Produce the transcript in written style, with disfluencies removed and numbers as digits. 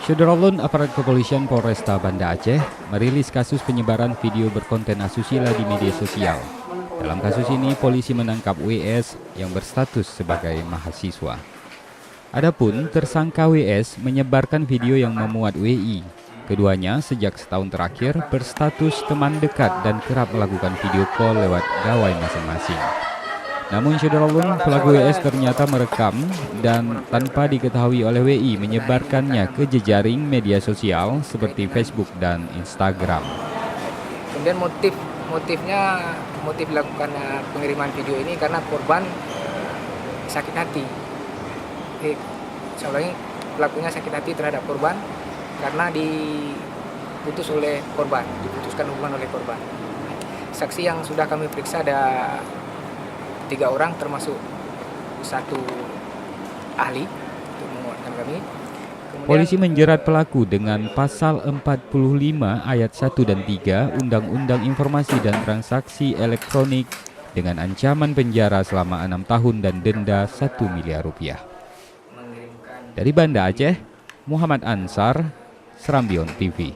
Syederalun aparat kepolisian Polresta Banda Aceh merilis kasus penyebaran video berkonten asusila di media sosial. Dalam kasus ini, polisi menangkap WS yang berstatus sebagai mahasiswa. Adapun tersangka WS menyebarkan video yang memuat WI. Keduanya sejak setahun terakhir berstatus teman dekat dan kerap melakukan video call lewat gawai masing-masing. Namun Syederalun, pelaku WS ternyata merekam dan tanpa diketahui oleh WI menyebarkannya ke jejaring media sosial seperti Facebook dan Instagram. Kemudian motif dilakukan pengiriman video ini karena korban sakit hati. Sebenarnya pelakunya sakit hati terhadap korban karena diputuskan hubungan oleh korban. Saksi yang sudah kami periksa ada 3 orang termasuk 1 ahli untuk menguatkan kami. Polisi menjerat pelaku dengan pasal 45 ayat 1 dan 3 Undang-Undang Informasi dan Transaksi Elektronik dengan ancaman penjara selama 6 tahun dan denda Rp1 miliar. Dari Banda Aceh, Muhammad Ansar, Serambion TV.